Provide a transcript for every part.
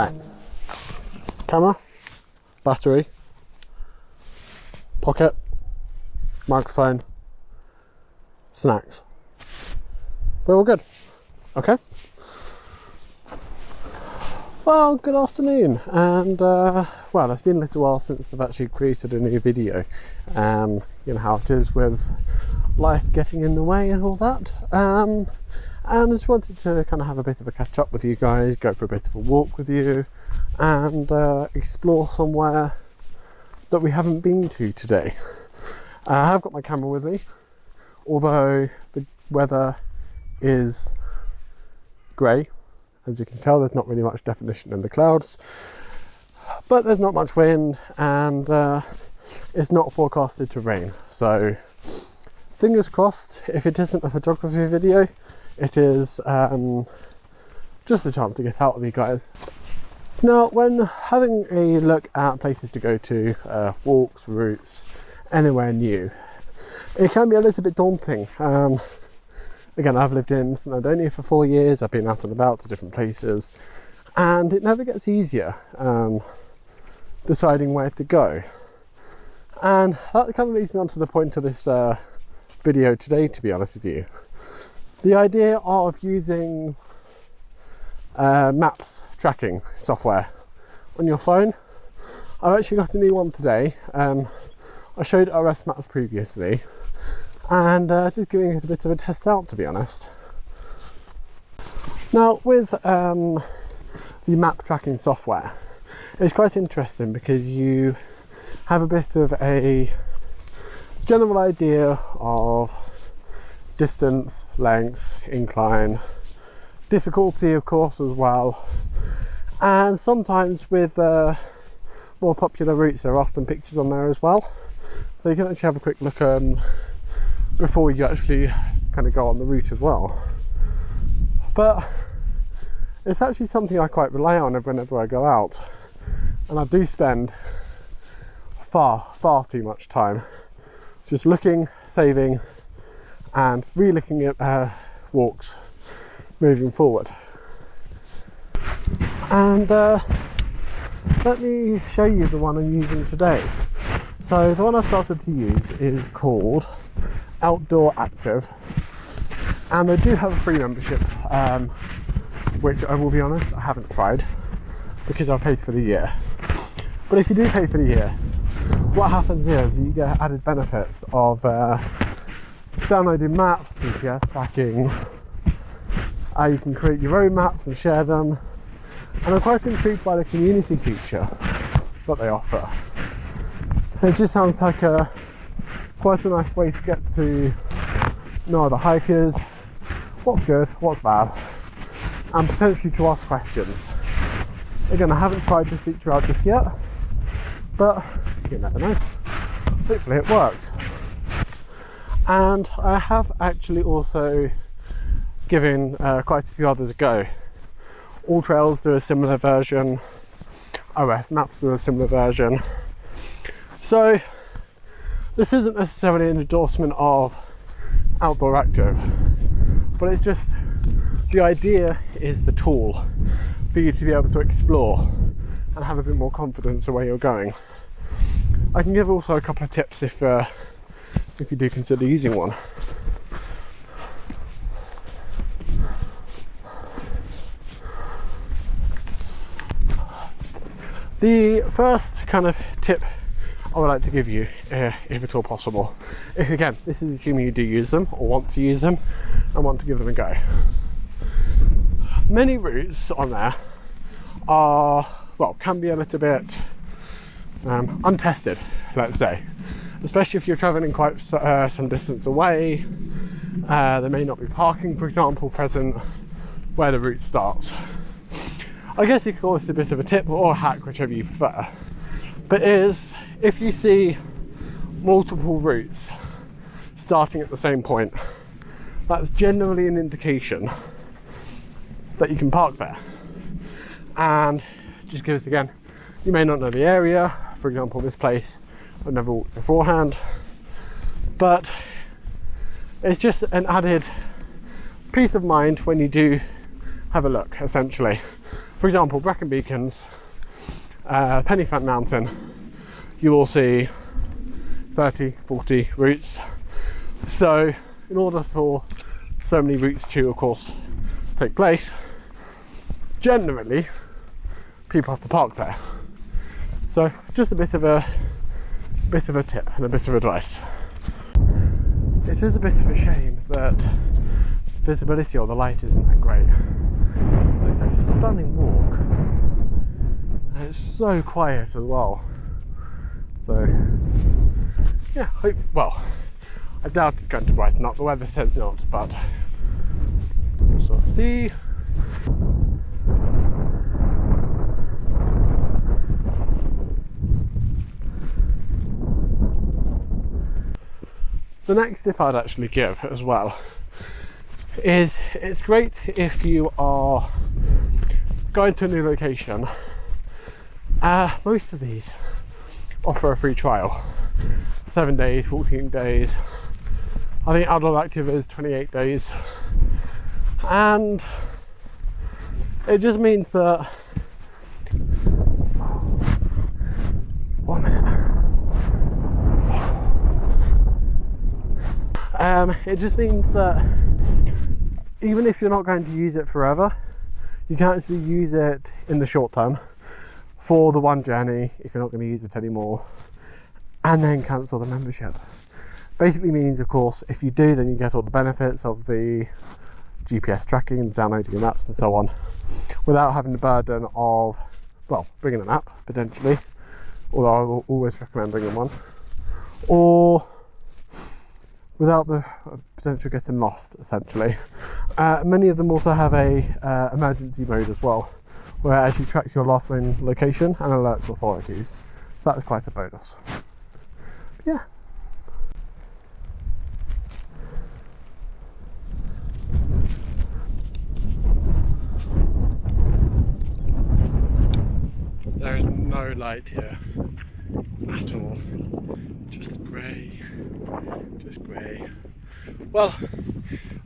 Right, camera, battery, pocket, microphone, snacks. We're all good. Okay. Well, good afternoon, and well, it's been a little while since I've actually created a new video. You know how it is with life getting in the way and all that. And I just wanted to kind of have a bit of a catch up with you guys, go for a bit of a walk with you, and explore somewhere that we haven't been to today. I have got my camera with me, although the weather is grey. As you can tell, there's not really much definition in the clouds, but there's not much wind, and it's not forecasted to rain. So fingers crossed, if it isn't a photography video, it is just a chance to get out with you guys. Now, when having a look at places to go to, walks, routes, anywhere new, it can be a little bit daunting. Again, I've lived in Snowdonia for 4 years. I've been out and about to different places, and it never gets easier deciding where to go. And that kind of leads me on to the point of this video today, to be honest with you. The idea of using maps tracking software on your phone. I've actually got a new one today. I showed RS Maps previously, and just giving it a bit of a test out, to be honest. Now, with the map tracking software, it's quite interesting because you have a bit of a general idea of distance, length, incline, difficulty of course as well, and sometimes with more popular routes there are often pictures on there as well, so you can actually have a quick look before you actually kind of go on the route as well. But it's actually something I quite rely on whenever I go out, and I do spend far too much time just looking, saving, and re-looking at walks moving forward. And let me show you the one I'm using today. So the one I started to use is called Outdoor Active, and they do have a free membership, which I will be honest, I haven't tried because I've paid for the year. But if you do pay for the year, what happens is you get added benefits of downloading maps, GPS tracking. You can create your own maps and share them, and I'm quite intrigued by the community feature that they offer. It just sounds like quite a nice way to get to know other hikers, what's good, what's bad, and potentially to ask questions. Again, I haven't tried this feature out just yet, but you never know. Hopefully it works. And I have actually also given quite a few others a go. All Trails do a similar version, RS Maps do a similar version. So this isn't necessarily an endorsement of Outdoor Active, but it's just the idea is the tool for you to be able to explore and have a bit more confidence in where you're going. I can give also a couple of tips if you do consider using one. The first kind of tip I would like to give you, if at all possible, if again, this is assuming you do use them or want to use them and want to give them a go. Many routes on there can be a little bit untested, let's say, especially if you're traveling quite some distance away. There may not be parking, for example, present where the route starts. I guess you could call this a bit of a tip or a hack, whichever you prefer, but is if you see multiple routes starting at the same point, that's generally an indication that you can park there. And just because, again, you may not know the area. For example, this place I've never walked beforehand, but it's just an added peace of mind when you do have a look, essentially. for example, Brecon Beacons, Pennyfant Mountain, you will see 30, 40 routes. So in order for so many routes to, of course, take place, generally people have to park there. So just a bit of a tip and a bit of advice. It is a bit of a shame that visibility or the light isn't that great. It's a stunning walk, and it's so quiet as well. So yeah, well, I doubt it's going to brighten up. The weather says not, but we'll sort of see. The next tip I'd actually give as well is it's great if you are going to a new location. Most of these offer a free trial, 7 days, 14 days. I think adult active is 28 days, and it just means that 1 minute. It just means that even if you're not going to use it forever, you can actually use it in the short term for the one journey if you're not going to use it anymore, and then cancel the membership. Basically means, of course, if you do, then you get all the benefits of the GPS tracking, downloading maps and so on, without having the burden of, well, bringing an app potentially, although I will always recommend bringing one, or without the potential of getting lost, essentially. Many of them also have a emergency mode as well, where it actually tracks your last known location and alerts authorities. So that's quite a bonus. Yeah. There is no light here at all. Just grey. Just grey. Well,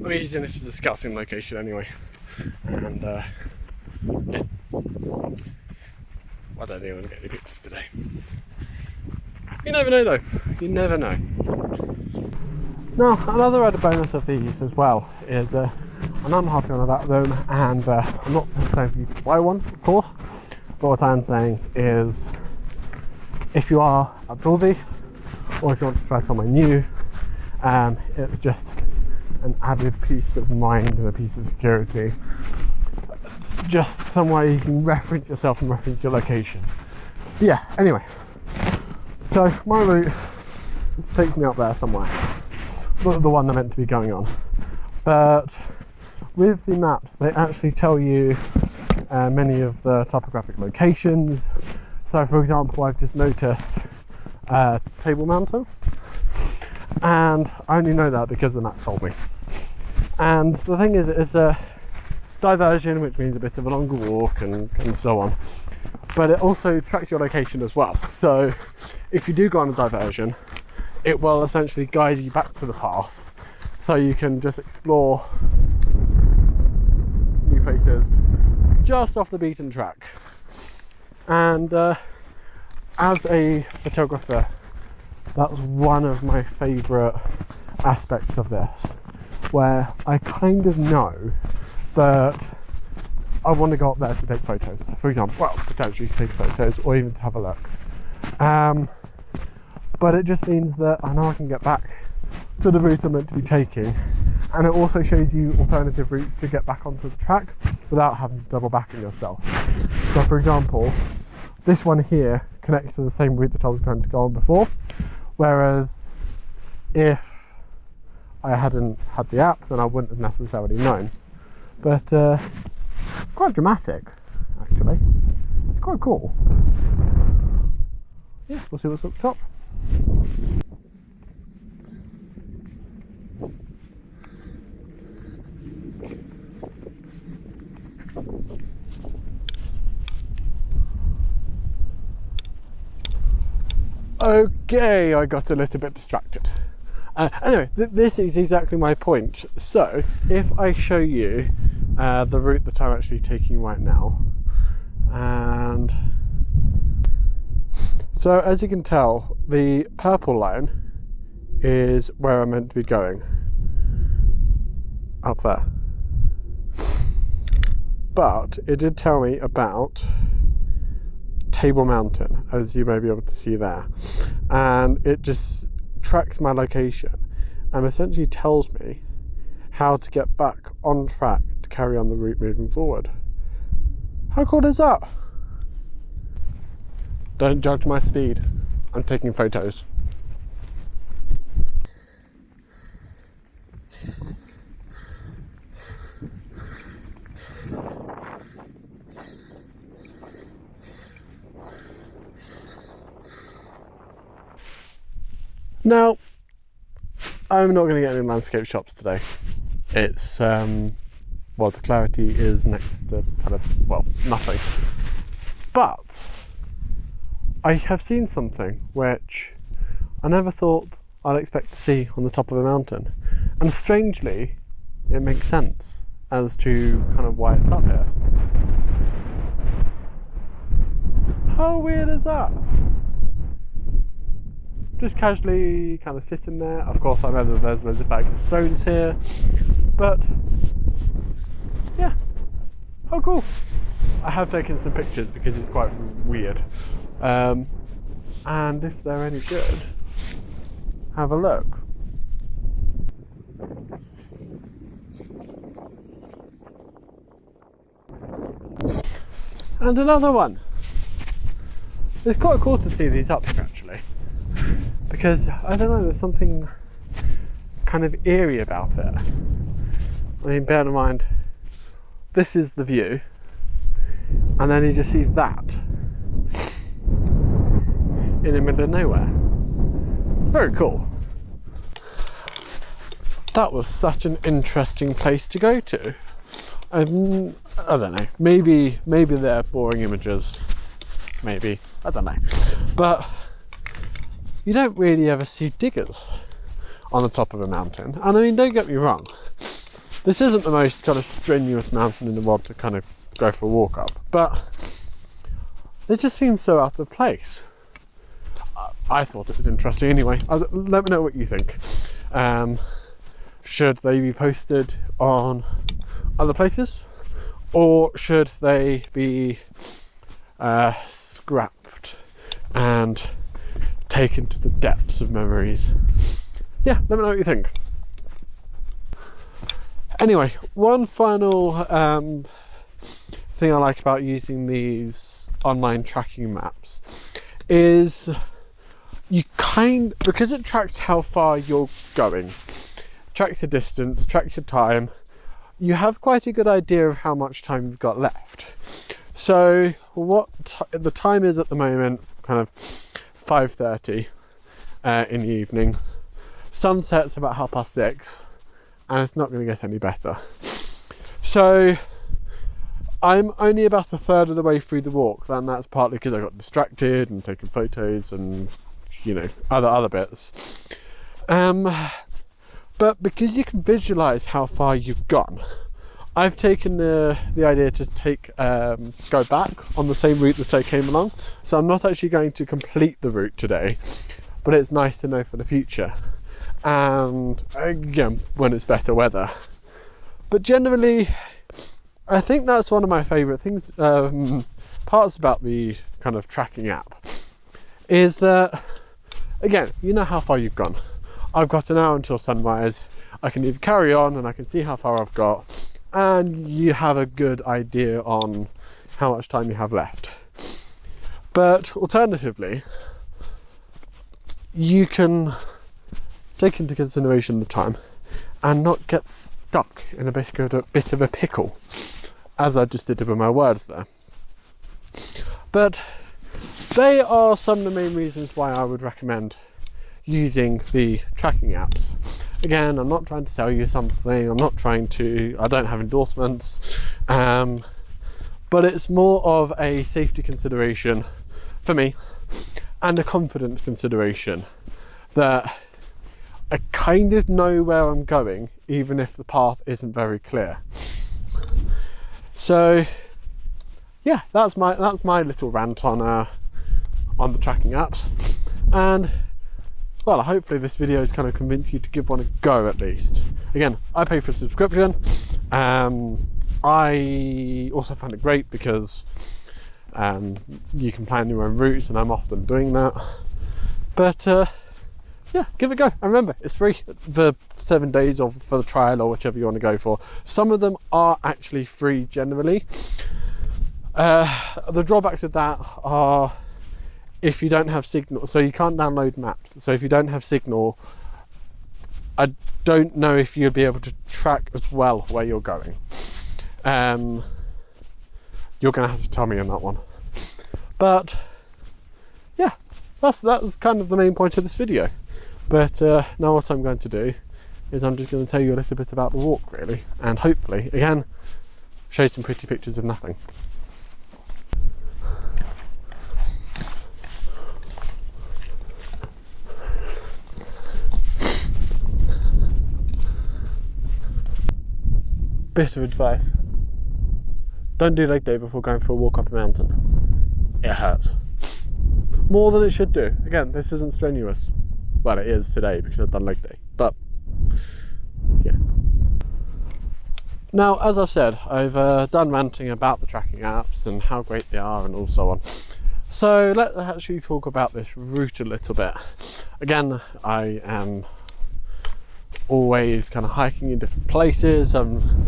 I'm using it as a scouting location anyway. And yeah. I don't think I'm going to get any pictures today. You never know though. You never know. Now, another added bonus of these as well is, and I'm happy on about them, and I'm not saying for you to buy one, of course, but what I'm saying is, if you are outdoorsy, or if you want to try somewhere new, it's just an added peace of mind and a piece of security. Just somewhere you can reference yourself and reference your location. But yeah, anyway, so my route takes me up there somewhere, not the one I'm meant to be going on, but with the maps they actually tell you many of the topographic locations. So for example, I've just noticed Table Mountain, and I only know that because the map told me. And the thing is, it's a diversion, which means a bit of a longer walk and so on, but it also tracks your location as well. So if you do go on a diversion, it will essentially guide you back to the path, so you can just explore new places just off the beaten track. And as a photographer, that's one of my favourite aspects of this, where I kind of know that I want to go up there to take photos, for example, well, potentially to take photos or even to have a look. But it just means that I know I can get back to the route I'm meant to be taking, and it also shows you alternative routes to get back onto the track without having to double back on yourself. So for example, this one here connects to the same route that I was going to go on before, whereas if I hadn't had the app, then I wouldn't have necessarily known. But quite dramatic, actually. It's quite cool. Yeah, we'll see what's up top. Okay, I got a little bit distracted. Anyway, this is exactly my point. So, if I show you the route that I'm actually taking right now, So as you can tell, the purple line is where I'm meant to be going, up there. But it did tell me about Table Mountain, as you may be able to see there, and it just tracks my location and essentially tells me how to get back on track to carry on the route moving forward. How cool is that? Don't judge my speed, I'm taking photos. Now, I'm not going to get any landscape shots today. It's, well, the clarity is next to kind of, well, nothing. But I have seen something which I never thought I'd expect to see on the top of a mountain. And strangely, it makes sense as to kind of why it's up here. How weird is that? Just casually kind of sitting there. Of course, I know that there's loads of bags of stones here, but yeah, how cool. I have taken some pictures because it's quite weird, and if they're any good, have a look. And another one. It's quite cool to see these up here actually, because I don't know, there's something kind of eerie about it. I mean, bear in mind, this is the view, and then you just see that in the middle of nowhere. Very cool. That was such an interesting place to go to. I don't know, maybe they're boring images, maybe, I don't know, but you don't really ever see diggers on the top of a mountain. And I mean, don't get me wrong, this isn't the most kind of strenuous mountain in the world to kind of go for a walk up, but it just seems so out of place. I thought it was interesting anyway. Let me know what you think. Should they be posted on other places, or should they be scrapped and taken to the depths of memories? Yeah, let me know what you think. Anyway, one final thing I like about using these online tracking maps is because it tracks how far you're going, tracks your distance, tracks your time, you have quite a good idea of how much time you've got left. So what the time is at the moment, kind of 5:30 in the evening. Sunset's about 6:30, and it's not going to get any better. So I'm only about a third of the way through the walk, and that's partly because I got distracted and taken photos and, you know, other bits. But because you can visualize how far you've gone, I've taken the idea to go back on the same route that I came along. So I'm not actually going to complete the route today, but it's nice to know for the future, and again when it's better weather. But generally, I think that's one of my favorite things, parts about the kind of tracking app, is that, again, you know how far you've gone. I've got an hour until sunrise. I can either carry on and I can see how far I've got, and you have a good idea on how much time you have left. But alternatively, you can take into consideration the time and not get stuck in a bit of a pickle, as I just did with my words there. But they are some of the main reasons why I would recommend using the tracking apps. Again, I'm not trying to sell you something, I don't have endorsements, but it's more of a safety consideration for me and a confidence consideration that I kind of know where I'm going, even if the path isn't very clear. So yeah, that's my little rant on on the tracking apps. And well, hopefully this video has kind of convinced you to give one a go at least. Again, I pay for a subscription. I also find it great because you can plan your own routes, and I'm often doing that. But yeah, give it a go. And remember, it's free for 7 days or for the trial or whichever you want to go for. Some of them are actually free generally. The drawbacks of that are if you don't have signal, so you can't download maps. So if you don't have signal, I don't know if you'll be able to track as well where you're going. You're going to have to tell me on that one. But yeah, that was kind of the main point of this video. But now what I'm going to do is I'm just going to tell you a little bit about the walk really, and hopefully again show some pretty pictures of nothing. Bit of advice: don't do leg day before going for a walk up a mountain. It hurts more than it should do. Again, this isn't strenuous. Well, it is today because I've done leg day, but yeah. Now, as I've said, I've done ranting about the tracking apps and how great they are and all so on. So let's actually talk about this route a little bit. Again, I am always kind of hiking in different places. I'm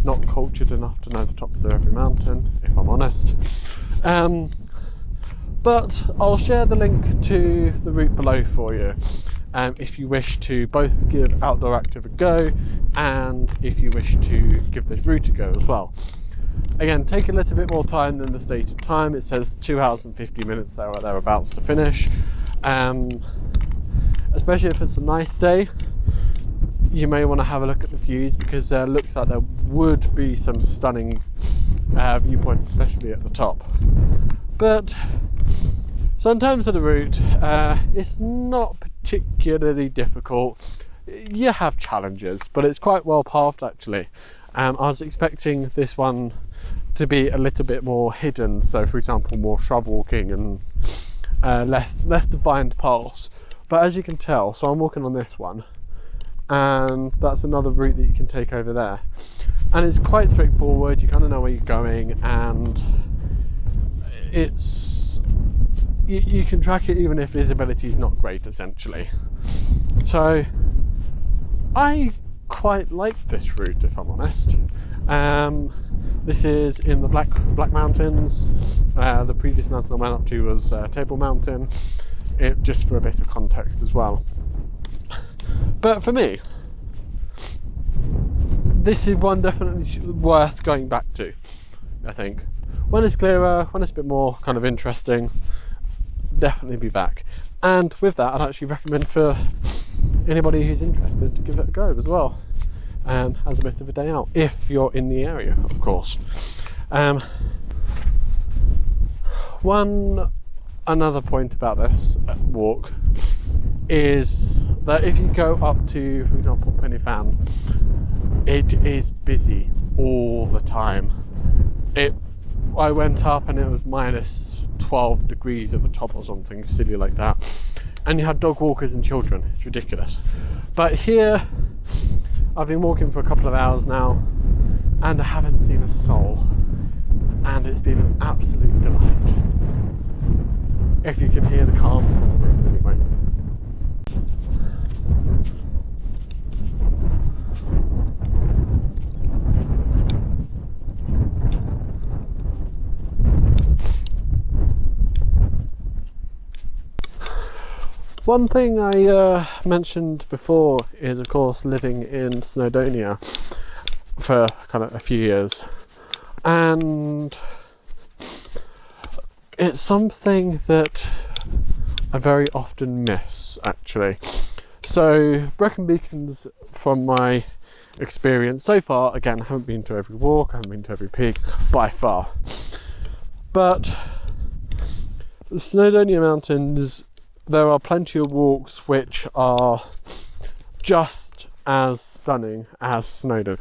not cultured enough to know the tops of every mountain, if I'm honest. But I'll share the link to the route below for you if you wish to both give Outdoor Active a go and if you wish to give this route a go as well. Again, take a little bit more time than the stated time. It says 2 hours and 50 minutes there or thereabouts to finish. Especially if it's a nice day, you may want to have a look at the views because it looks like there would be some stunning viewpoints, especially at the top. But so in terms of the route, it's not particularly difficult. You have challenges, but it's quite well pathed actually. I was expecting this one to be a little bit more hidden, so for example more shrub walking and less defined paths. But as you can tell, so I'm walking on this one, and that's another route that you can take over there, and it's quite straightforward. You kind of know where you're going, and it's you can track it even if visibility is not great essentially. So I quite like this route, if I'm honest. This is in the Black Mountains. The previous mountain I went up to was Table Mountain, just for a bit of context as well. But for me, this is one definitely worth going back to, I think. When it's clearer, when it's a bit more kind of interesting, definitely be back. And with that, I'd actually recommend for anybody who's interested to give it a go as well, as a bit of a day out, if you're in the area, of course. Another point about this walk is that if you go up to, for example, Penny Fan, it is busy all the time. I went up and it was minus 12 degrees at the top or something silly like that, and you had dog walkers and children. It's ridiculous. But here I've been walking for a couple of hours now and I haven't seen a soul, and it's been an absolute delight. If you can hear the calm anyway. One thing I mentioned before is, of course, living in Snowdonia for kind of a few years, and it's something that I very often miss actually. So Brecon Beacons, from my experience so far, again, I haven't been to every walk, I haven't been to every peak by far, but the Snowdonia Mountains, there are plenty of walks which are just as stunning as Snowdon.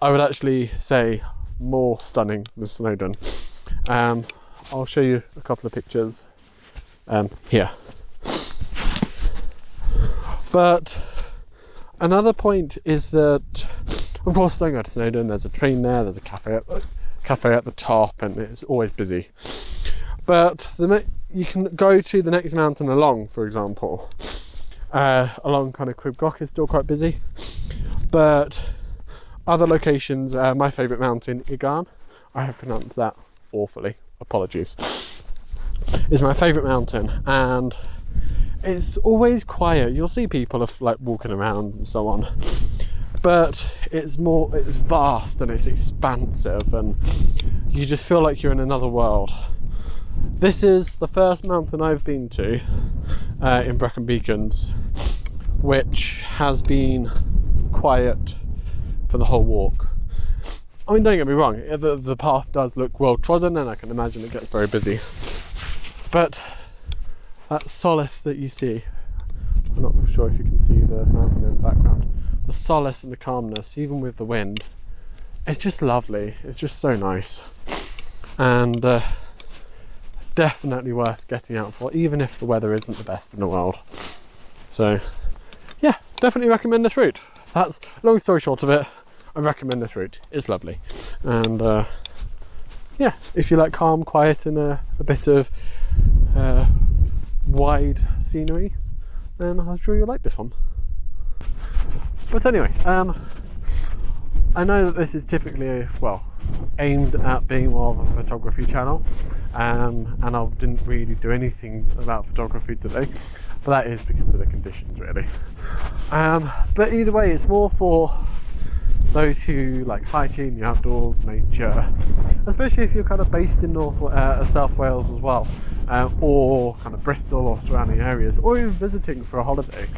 I would actually say more stunning than Snowdon. I'll show you a couple of pictures here. But another point is that, of course, don't go to Snowdon. There's a train there. There's a cafe at the top, and it's always busy. But you can go to the next mountain along, for example. Along kind of Crib is still quite busy. But other locations, my favourite mountain, Igan, I have pronounced that awfully, apologies, is my favourite mountain, and it's always quiet. You'll see people like walking around and so on, but it's vast and it's expansive, and you just feel like you're in another world. This is the first mountain I've been to in Brecon Beacons which has been quiet for the whole walk. I mean, don't get me wrong, the path does look well trodden, and I can imagine it gets very busy, but that solace that you see, I'm not sure if you can see the mountain in the background, the solace and the calmness, even with the wind, it's just lovely. It's just so nice, and definitely worth getting out for, even if the weather isn't the best in the world. So yeah, definitely recommend this route. That's long story short of it. I recommend this route. It's lovely, and yeah, if you like calm, quiet, and a bit of wide scenery, then I'm sure you'll like this one. But anyway, I know that this is typically aimed at being more of a photography channel, and I didn't really do anything about photography today, but that is because of the conditions, really. But either way, it's more for those who like hiking, the outdoors, nature, especially if you're kind of based in South Wales as well, or kind of Bristol or surrounding areas, or even visiting for a holiday.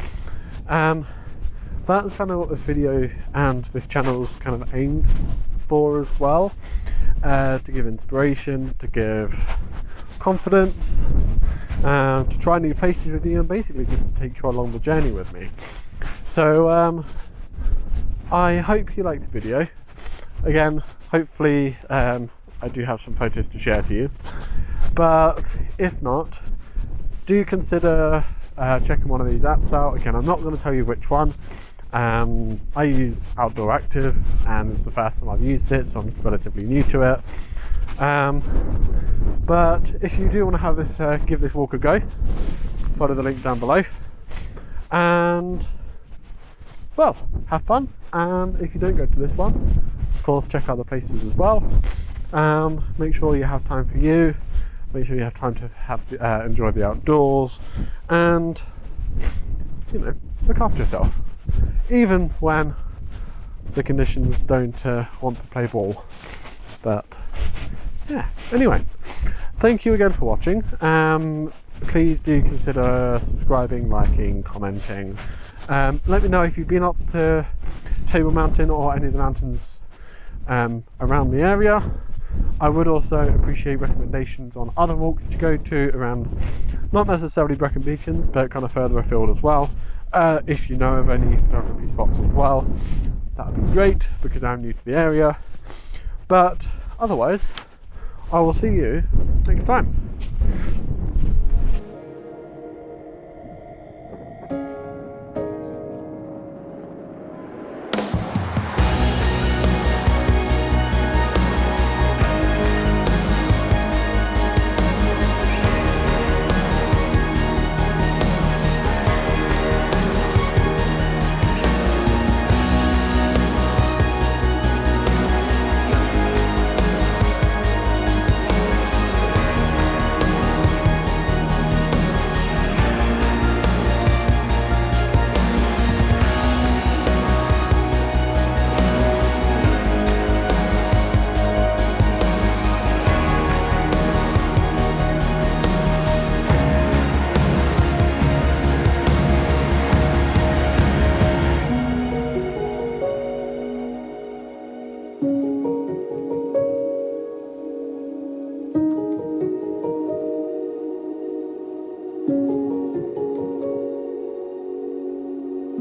That's kind of what this video and this channel is kind of aimed for as well, to give inspiration, to give confidence, to try new places with you, and basically just to take you along the journey with me. So I hope you liked the video. Again, hopefully I do have some photos to share to you, but if not, do consider checking one of these apps out. Again, I'm not going to tell you which one. I use Outdoor Active, and it's the first time I've used it, so I'm relatively new to it. But if you do want to have this, give this walk a go, follow the link down below, and well, have fun. And if you don't go to this one, of course, check out the places as well. Make sure you have time for you. Make sure you have time to enjoy the outdoors, and look after yourself, even when the conditions don't want to play ball. But yeah, anyway, thank you again for watching. Please do consider subscribing, liking, commenting. Let me know if you've been up to Table Mountain or any of the mountains around the area. I would also appreciate recommendations on other walks to go to around, not necessarily Brecon Beacons, but kind of further afield as well. If you know of any photography spots as well, that would be great, because I'm new to the area. But otherwise, I will see you next time.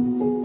Thank you.